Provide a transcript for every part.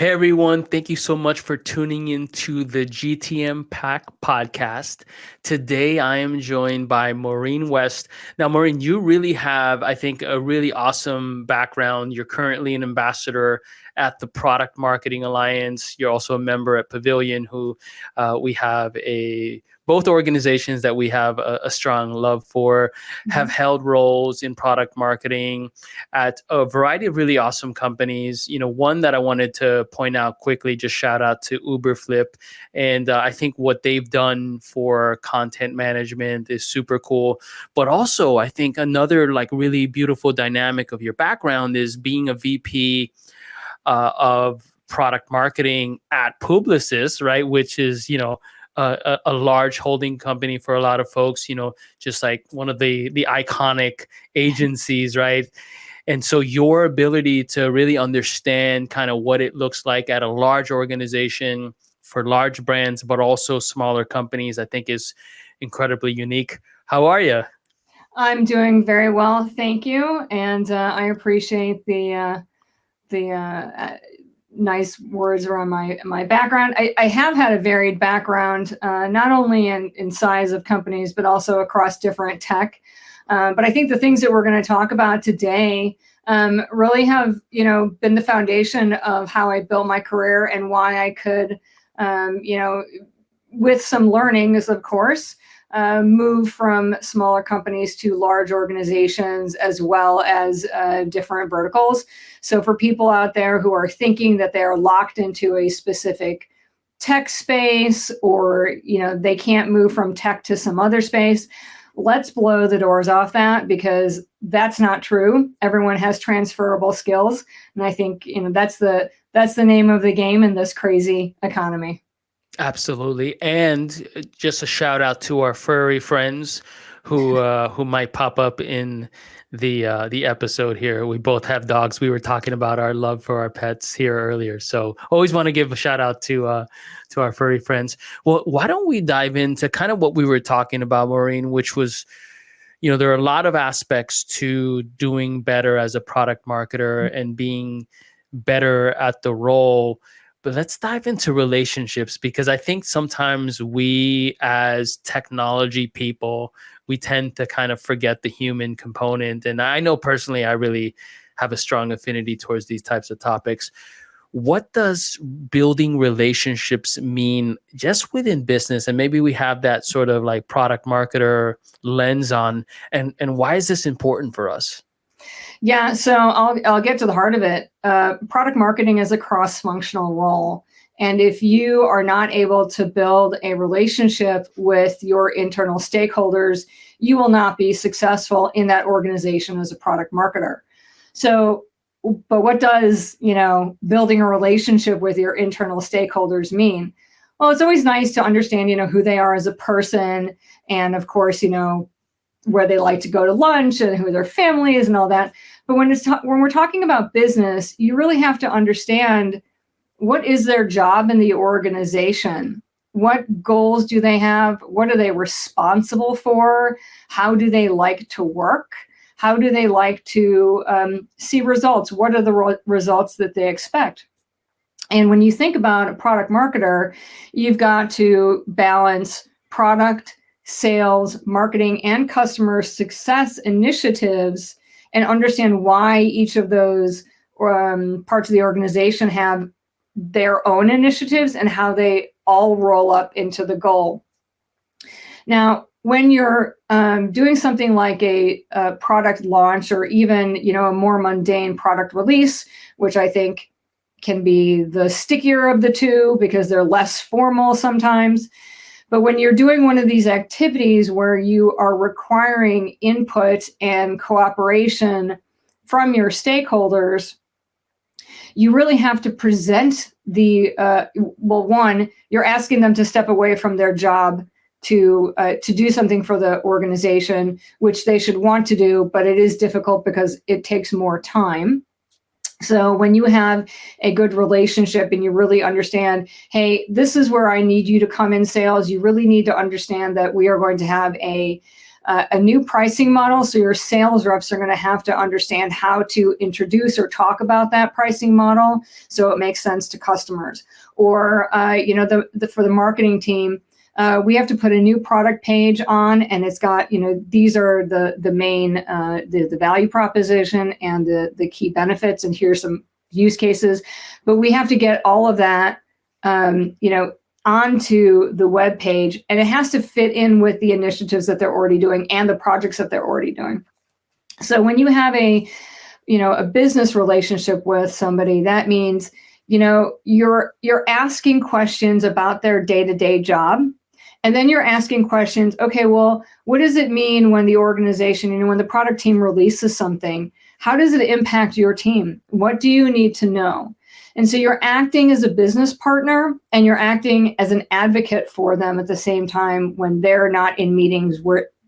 Hey everyone, thank you so much for tuning into the GTM Pack podcast. Today I am joined by Maureen West. Now, Maureen, you really have, I think, a really awesome background. You're currently an ambassador at the Product Marketing Alliance. You're also a member at Pavilion, who we have both organizations that we have a strong love for, have held roles in product marketing at a variety of really awesome companies. One that I wanted to point out quickly, just shout out to Uberflip. And I think what they've done for content management is super cool. But also, I think another really beautiful dynamic of your background is being a VP of product marketing at Publicis, right? Which is, a large holding company for a lot of folks, just like one of the iconic agencies, right? And so your ability to really understand kind of what it looks like at a large organization for large brands, but also smaller companies, I think is incredibly unique. How are you? I'm doing very well, thank you, and I appreciate the nice words around my background. I have had a varied background, not only in size of companies, but also across different tech. But I think the things that we're going to talk about today really have, been the foundation of how I built my career and why I could, with some learnings, of course, move from smaller companies to large organizations as well as different verticals. So for people out there who are thinking that they're locked into a specific tech space or, they can't move from tech to some other space, let's blow the doors off that, because that's not true. Everyone has transferable skills. And I think, that's the name of the game in this crazy economy. Absolutely. And just a shout out to our furry friends who might pop up in the episode here. We both have dogs. We were talking about our love for our pets here earlier. So always want to give a shout out to our furry friends. Well, why don't we dive into kind of what we were talking about, Maureen, which was, there are a lot of aspects to doing better as a product marketer and being better at the role. But let's dive into relationships, because I think sometimes we as technology people, we tend to kind of forget the human component. And I know personally, I really have a strong affinity towards these types of topics. What does building relationships mean just within business? And maybe we have that sort of like product marketer lens on, and why is this important for us? Yeah, so I'll get to the heart of it. Product marketing is a cross-functional role. And if you are not able to build a relationship with your internal stakeholders, you will not be successful in that organization as a product marketer. So, but what does, building a relationship with your internal stakeholders mean? Well, it's always nice to understand, who they are as a person. And of course, where they like to go to lunch and who their family is and all that. But when we're talking about business, you really have to understand what is their job in the organization. What goals do they have? What are they responsible for? How do they like to work? How do they like to see results? What are the results that they expect? And when you think about a product marketer, you've got to balance product, sales, marketing, and customer success initiatives and understand why each of those parts of the organization have their own initiatives and how they all roll up into the goal. Now, when you're doing something like a product launch or even, a more mundane product release, which I think can be the stickier of the two because they're less formal sometimes. But when you're doing one of these activities where you are requiring input and cooperation from your stakeholders, you really have to present one, you're asking them to step away from their job to do something for the organization, which they should want to do, but it is difficult because it takes more time. So when you have a good relationship and you really understand, hey, this is where I need you to come in sales, you really need to understand that we are going to have a a new pricing model. So your sales reps are going to have to understand how to introduce or talk about that pricing model so it makes sense to customers. Or, for the marketing team, we have to put a new product page on, and it's got, these are the main, the value proposition and the key benefits, and here's some use cases. But we have to get all of that, onto the web page, and it has to fit in with the initiatives that they're already doing and the projects that they're already doing. So when you have a business relationship with somebody, that means, you're asking questions about their day-to-day job. And then you're asking questions, okay, well, what does it mean when the organization, when the product team releases something? How does it impact your team? What do you need to know? And so you're acting as a business partner, and you're acting as an advocate for them at the same time when they're not in meetings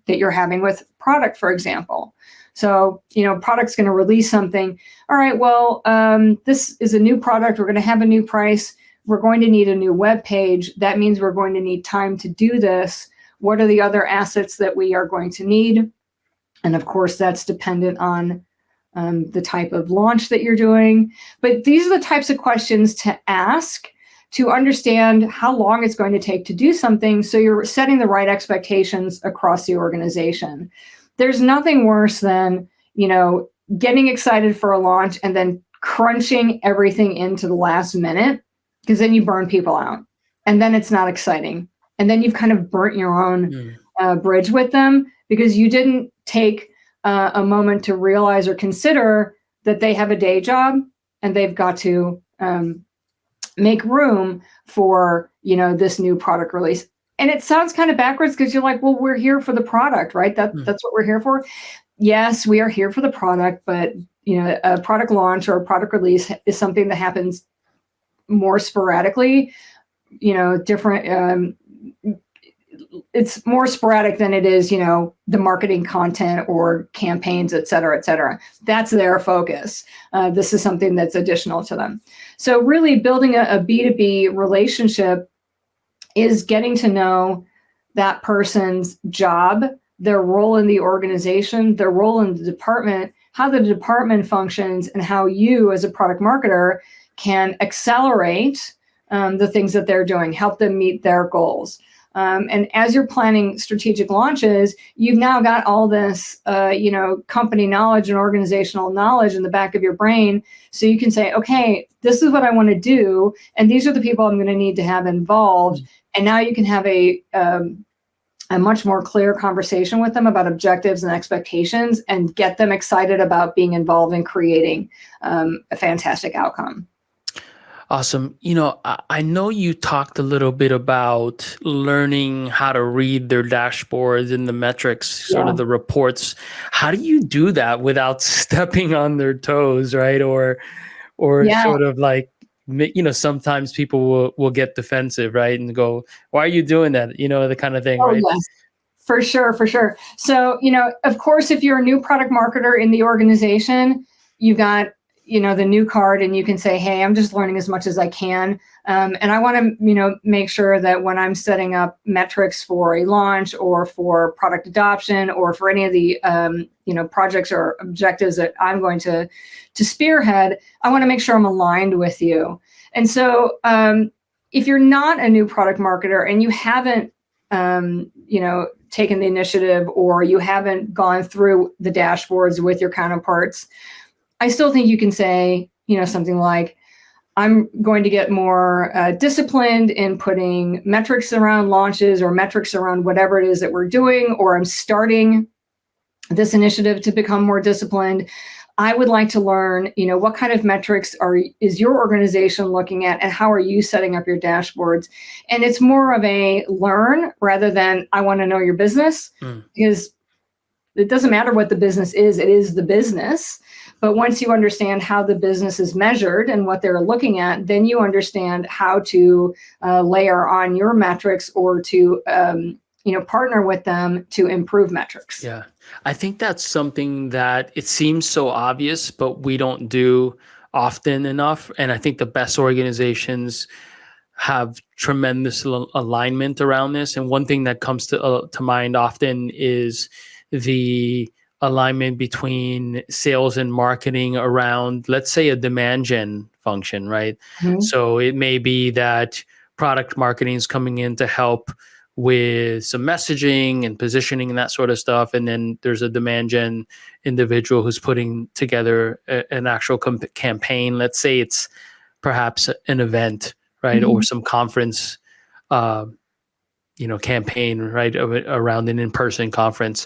that you're having with product, for example. So, product's going to release something. All right, well, this is a new product. We're going to have a new price. We're going to need a new web page. That means we're going to need time to do this. What are the other assets that we are going to need? And of course, that's dependent on the type of launch that you're doing. But these are the types of questions to ask to understand how long it's going to take to do something, so you're setting the right expectations across the organization. There's nothing worse than, getting excited for a launch and then crunching everything into the last minute, because then you burn people out, and then it's not exciting. And then you've kind of burnt your own bridge with them, because you didn't take a moment to realize or consider that they have a day job and they've got to make room for, this new product release. And it sounds kind of backwards, because you're like, well, we're here for the product, right? That's what we're here for. Yes, we are here for the product, but, a product launch or a product release is something that happens more sporadically, different. It's more sporadic than it is, the marketing content or campaigns, et cetera, et cetera. That's their focus. This is something that's additional to them. So really building a B2B relationship is getting to know that person's job, their role in the organization, their role in the department, how the department functions, and how you as a product marketer can accelerate the things that they're doing, help them meet their goals. And as you're planning strategic launches, you've now got all this, company knowledge and organizational knowledge in the back of your brain. So you can say, okay, this is what I want to do, and these are the people I'm going to need to have involved. And now you can have a much more clear conversation with them about objectives and expectations, and get them excited about being involved in creating a fantastic outcome. Awesome. I know you talked a little bit about learning how to read their dashboards and the metrics, sort of the reports. How do you do that without stepping on their toes, right? Or sort of like, sometimes people will get defensive, right? And go, why are you doing that? The kind of thing, right? Yes. For sure. So, of course, if you're a new product marketer in the organization, you've got, the new card, and you can say, hey, I'm just learning as much as I can. And I want to, make sure that when I'm setting up metrics for a launch or for product adoption or for any of the, projects or objectives that I'm going to spearhead, I want to make sure I'm aligned with you. And so if you're not a new product marketer and you haven't, taken the initiative, or you haven't gone through the dashboards with your counterparts, I still think you can say, something like, I'm going to get more disciplined in putting metrics around launches or metrics around whatever it is that we're doing, or I'm starting this initiative to become more disciplined. I would like to learn, what kind of metrics is your organization looking at, and how are you setting up your dashboards? And it's more of a learn rather than I want to know your business, because it doesn't matter what the business is, it is the business. But once you understand how the business is measured and what they're looking at, then you understand how to layer on your metrics, or to partner with them to improve metrics. Yeah, I think that's something that it seems so obvious, but we don't do often enough. And I think the best organizations have tremendous alignment around this. And one thing that comes to mind often is the alignment between sales and marketing around, let's say, a demand gen function, right? Mhm. So it may be that product marketing is coming in to help with some messaging and positioning and that sort of stuff. And then there's a demand gen individual who's putting together an actual campaign. Let's say it's perhaps an event, right? Or Mhm. some conference, uh, campaign, right? Around an in-person conference.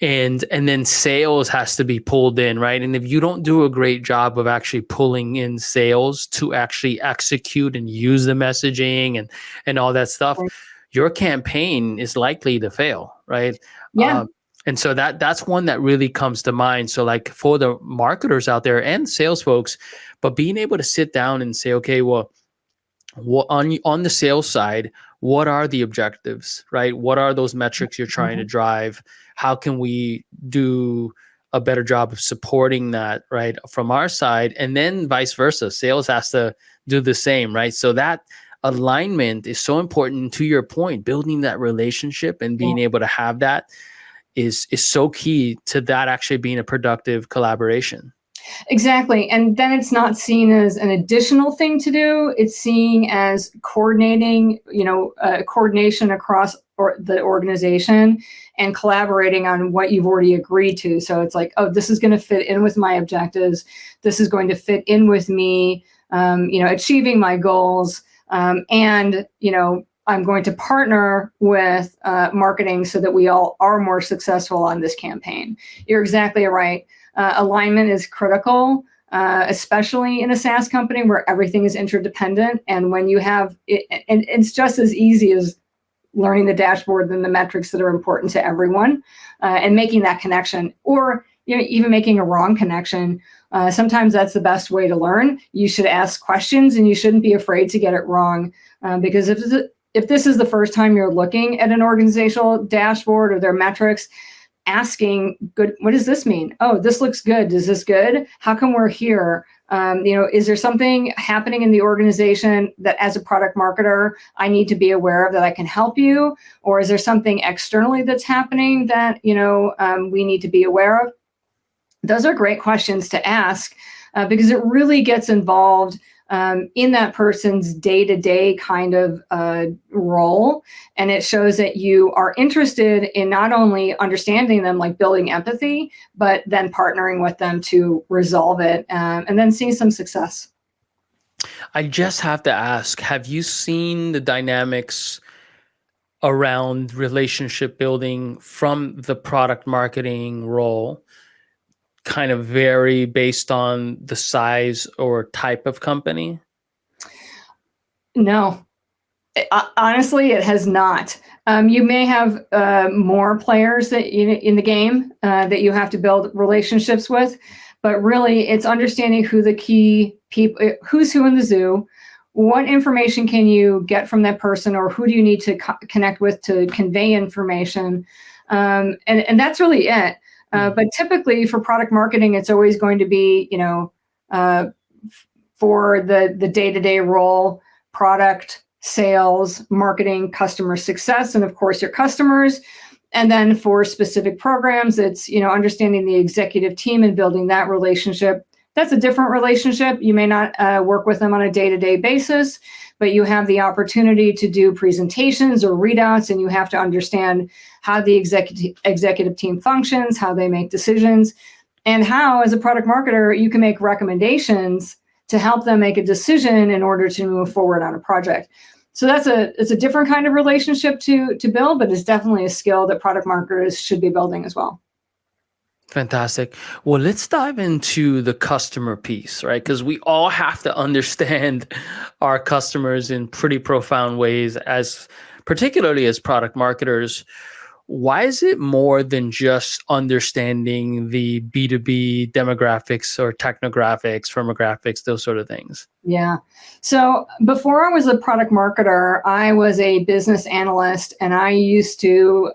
And then sales has to be pulled in, right? And if you don't do a great job of actually pulling in sales to actually execute and use the messaging and all that stuff, Right. your campaign is likely to fail, right? Yeah. And so that's one that really comes to mind. So like for the marketers out there and sales folks, but being able to sit down and say, okay, well, what on the sales side, what are the objectives, right? What are those metrics you're trying to drive? How can we do a better job of supporting that, right, from our side? And then vice versa, sales has to do the same, right? So that alignment is so important. To your point, building that relationship and Yeah. being able to have that is so key to that actually being a productive collaboration. Exactly. And then it's not seen as an additional thing to do. It's seen as coordinating, coordination across the organization and collaborating on what you've already agreed to. So it's like, oh, this is going to fit in with my objectives. This is going to fit in with me, achieving my goals. I'm going to partner with marketing so that we all are more successful on this campaign. You're exactly right. Alignment is critical, especially in a SaaS company where everything is interdependent. And when you have it, and it's just as easy as learning the dashboard than the metrics that are important to everyone, and making that connection, or even making a wrong connection. Sometimes that's the best way to learn. You should ask questions, and you shouldn't be afraid to get it wrong, because if this is the first time you're looking at an organizational dashboard or their metrics, asking, good, what does this mean? Oh, this looks good. Is this good? How come we're here? Is there something happening in the organization that as a product marketer, I need to be aware of that I can help you? Or is there something externally that's happening that, we need to be aware of? Those are great questions to ask, because it really gets involved in that person's day-to-day kind of role. And it shows that you are interested in not only understanding them, like building empathy, but then partnering with them to resolve it, and then seeing some success. I just have to ask, have you seen the dynamics around relationship building from the product marketing role kind of vary based on the size or type of company? No, honestly, it has not. You may have more players that in the game that you have to build relationships with, but really, it's understanding who the key people, who's who in the zoo, what information can you get from that person, or who do you need to connect with to convey information, and that's really it. But typically, for product marketing, it's always going to be, uh, for the day-to-day role, product, sales, marketing, customer success, and of course your customers. And then for specific programs, it's, understanding the executive team and building that relationship. That's a different relationship. You may not work with them on a day-to-day basis, but you have the opportunity to do presentations or readouts, and you have to understand how the executive team functions, how they make decisions, and how, as a product marketer, you can make recommendations to help them make a decision in order to move forward on a project. So it's a different kind of relationship to build, but it's definitely a skill that product marketers should be building as well. Fantastic. Well, let's dive into the customer piece, right? Because we all have to understand our customers in pretty profound ways, as particularly as product marketers. Why is it more than just understanding the B2B demographics or technographics, firmographics, those sort of things? Yeah. So before I was a product marketer, I was a business analyst, and I used to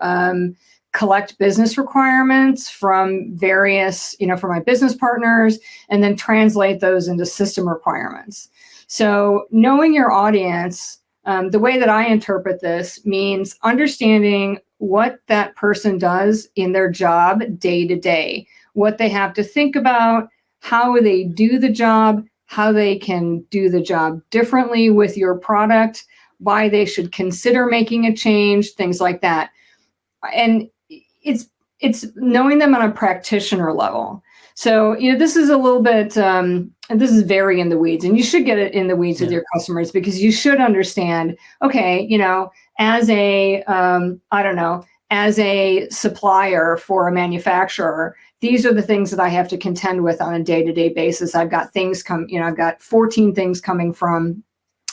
collect business requirements from various, from my business partners, and then translate those into system requirements. So knowing your audience The way that I interpret this means understanding what that person does in their job day to day, what they have to think about, how they do the job, how they can do the job differently with your product, why they should consider making a change, things like that. And it's knowing them on a practitioner level. So, this is a little bit, and this is very in the weeds, and you should get it in the weeds with your customers, because you should understand, okay, as a, I don't know, as a supplier for a manufacturer, these are the things that I have to contend with on a day-to-day basis. I've got things I've got 14 things coming from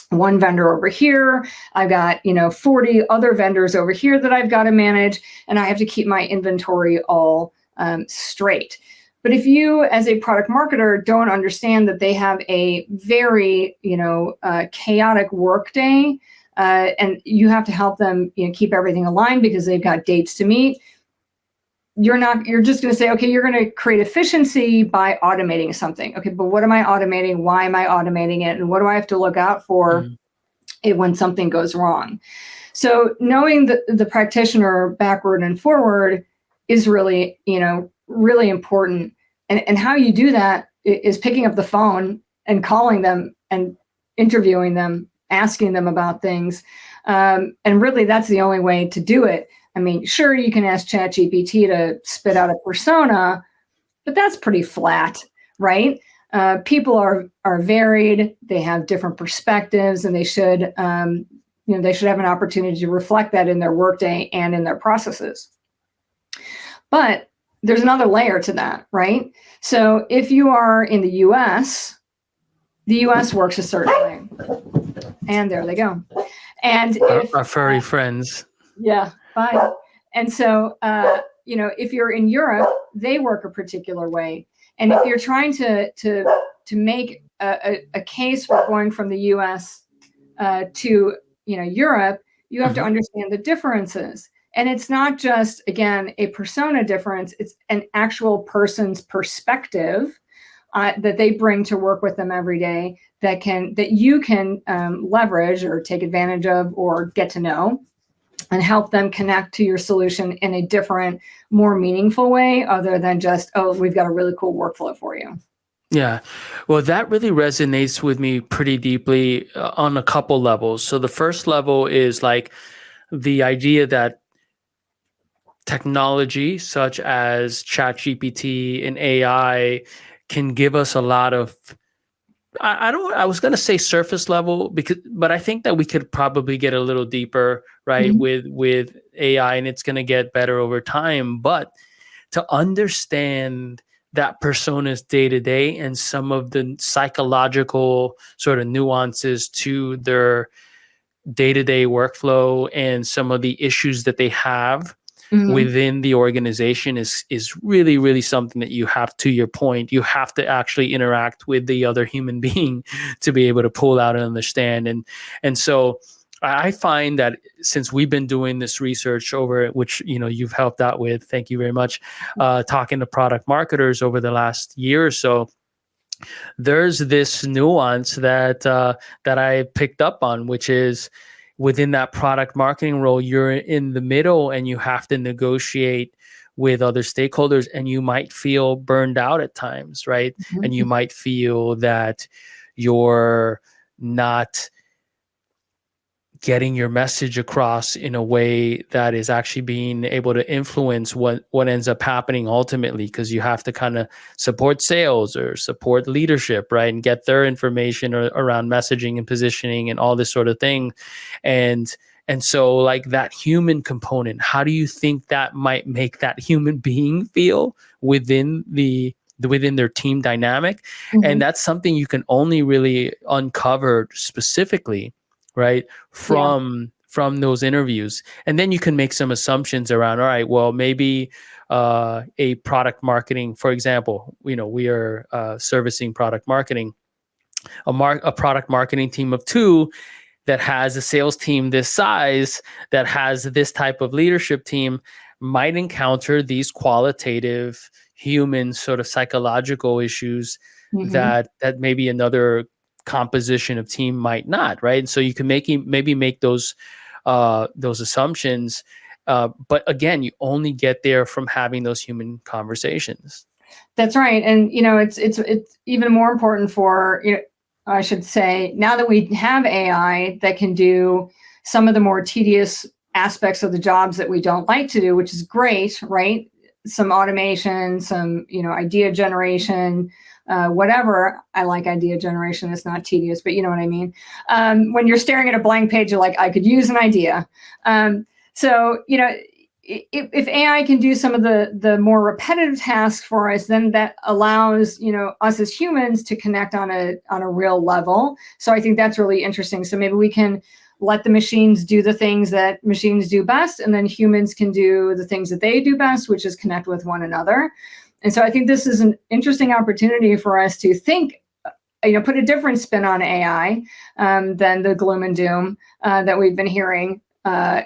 one vendor over here. I've got, 40 other vendors over here that I've got to manage, and I have to keep my inventory all straight. But if you, as a product marketer, don't understand that they have a very, chaotic workday, and you have to help them, keep everything aligned because they've got dates to meet, you're just going to say, okay, you're going to create efficiency by automating something. Okay, but what am I automating? Why am I automating it? And what do I have to look out for when something goes wrong? So knowing the practitioner backward and forward is really, really important. And how you do that is picking up the phone and calling them and interviewing them, asking them about things. And really, that's the only way to do it. I mean, sure, you can ask ChatGPT to spit out a persona, but that's pretty flat, right? People are varied. They have different perspectives, and they should, they should have an opportunity to reflect that in their workday and in their processes. But there's another layer to that, right? So if you are in the U.S., the U.S. works a certain way, and there they go. And our furry friends. Yeah, bye. And so, if you're in Europe, they work a particular way. And if you're trying to make a case for going from the U.S. To Europe, you have to understand the differences. And it's not just, again, a persona difference. It's an actual person's perspective that they bring to work with them every day that you can leverage or take advantage of or get to know, and help them connect to your solution in a different, more meaningful way, other than just, oh, we've got a really cool workflow for you. Yeah. Well, that really resonates with me pretty deeply on a couple levels. So the first level is like the idea that technology such as ChatGPT and AI can give us a lot of, I was going to say surface level, but I think that we could probably get a little deeper, right? With AI, and it's going to get better over time. But to understand that persona's day to day and some of the psychological sort of nuances to their day to day workflow and some of the issues that they have within the organization is really, really something that you have, to your point, you have to actually interact with the other human being to be able to pull out and understand. And so I find that since we've been doing this research over, which, you've helped out with, thank you very much, talking to product marketers over the last year or so, there's this nuance that I picked up on, which is within that product marketing role, you're in the middle and you have to negotiate with other stakeholders, and you might feel burned out at times, right? And you might feel that you're not getting your message across in a way that is actually being able to influence what ends up happening ultimately, because you have to kind of support sales or support leadership, right? And get their information around messaging and positioning and all this sort of thing. And so like that human component, how do you think that might make that human being feel within their team dynamic? And that's something you can only really uncover specifically, right, from those interviews. And then you can make some assumptions around, all right, well, maybe a product marketing, for example, we are servicing product marketing, a product marketing team of 2 that has a sales team this size, that has this type of leadership team, might encounter these qualitative human sort of psychological issues that maybe another composition of team might not, right? And so you can maybe make those assumptions, but again, you only get there from having those human conversations. That's right. And, it's even more important for, I should say, now that we have AI that can do some of the more tedious aspects of the jobs that we don't like to do, which is great, right? Some automation, some, idea generation, whatever. I like idea generation. It's not tedious, but you know what I mean? When you're staring at a blank page, you're like, I could use an idea. So, if AI can do some of the more repetitive tasks for us, then that allows, us as humans to connect on a real level. So I think that's really interesting. So maybe we can let the machines do the things that machines do best, and then humans can do the things that they do best, which is connect with one another. And so I think this is an interesting opportunity for us to think, put a different spin on AI than the gloom and doom that we've been hearing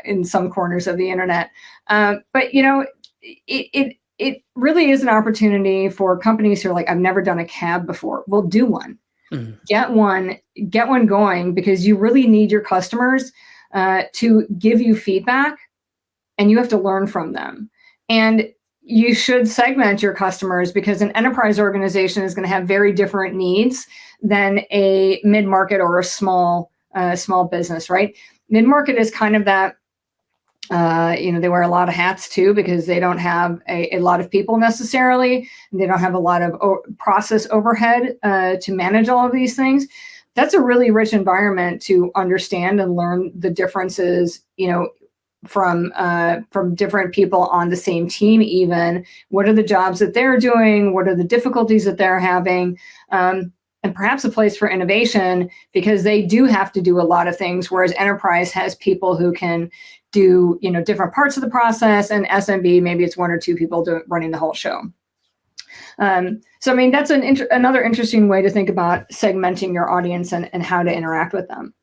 in some corners of the internet. But it really is an opportunity for companies who are like, I've never done a cab before. Well, do one. Mm-hmm. Get one going, because you really need your customers to give you feedback, and you have to learn from them. And you should segment your customers, because an enterprise organization is going to have very different needs than a mid-market or a small business, right? Mid-market is kind of that, they wear a lot of hats too, because they don't have a lot of people necessarily. They don't have a lot of process overhead to manage all of these things. That's a really rich environment to understand and learn the differences, from different people on the same team. Even what are the jobs that they're doing? What are the difficulties that they're having? And perhaps a place for innovation, because they do have to do a lot of things, whereas enterprise has people who can do, different parts of the process, and SMB, maybe it's one or two people running the whole show. So, I mean, that's another interesting way to think about segmenting your audience and how to interact with them.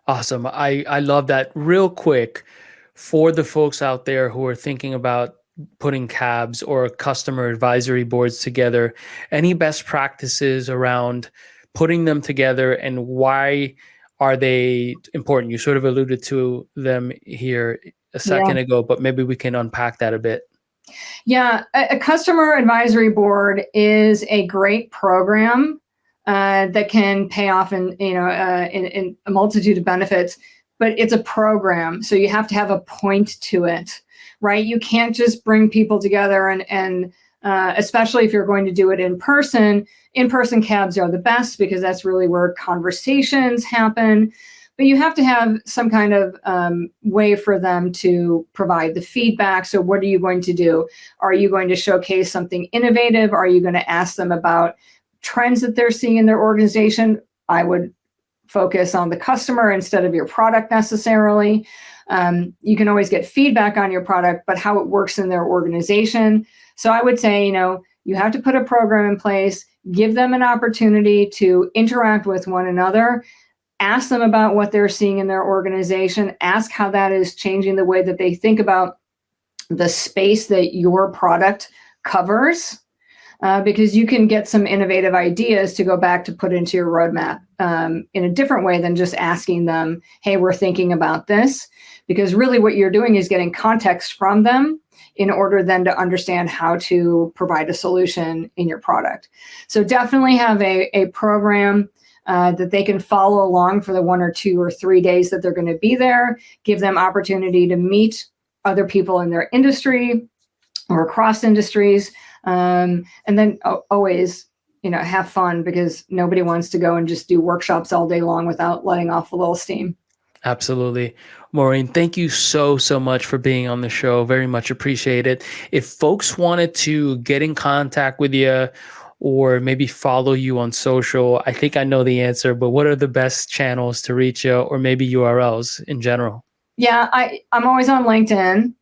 Awesome. I love that. Real quick, for the folks out there who are thinking about putting cabs or customer advisory boards together, any best practices around putting them together, and why are they important? You sort of alluded to them here a second ago, but maybe we can unpack that a bit. Yeah, a customer advisory board is a great program that can pay off in a multitude of benefits, but it's a program, so you have to have a point to it, right? You can't just bring people together and especially if you're going to do it in person. In-person cabs are the best, because that's really where conversations happen. But you have to have some kind of way for them to provide the feedback. So what are you going to do? Are you going to showcase something innovative? Are you going to ask them about trends that they're seeing in their organization? I would focus on the customer instead of your product necessarily. You can always get feedback on your product, but how it works in their organization. So I would say, you have to put a program in place, give them an opportunity to interact with one another, ask them about what they're seeing in their organization, ask how that is changing the way that they think about the space that your product covers, because you can get some innovative ideas to go back to put into your roadmap in a different way than just asking them, hey, we're thinking about this. Because really what you're doing is getting context from them in order then to understand how to provide a solution in your product. So definitely have a program that they can follow along for the 1 or 2 or 3 days that they're going to be there. Give them opportunity to meet other people in their industry or across industries. And then always, have fun, because nobody wants to go and just do workshops all day long without letting off a little steam. Absolutely. Maureen, thank you so much for being on the show. Very much appreciate it. If folks wanted to get in contact with you or maybe follow you on social, I think I know the answer, but what are the best channels to reach you, or maybe URLs in general? Yeah, I'm always on LinkedIn,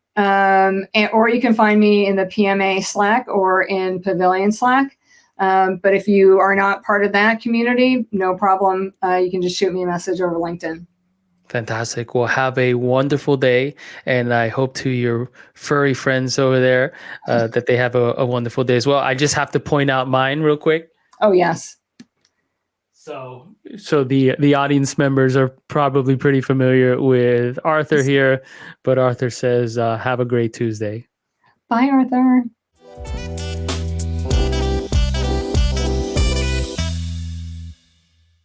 or you can find me in the PMA Slack or in Pavilion Slack. But if you are not part of that community, no problem. You can just shoot me a message over LinkedIn. Fantastic. Well, have a wonderful day. And I hope to your furry friends over there that they have a wonderful day as well. I just have to point out mine real quick. Oh, yes. So the audience members are probably pretty familiar with Arthur here, but Arthur says, have a great Tuesday. Bye, Arthur.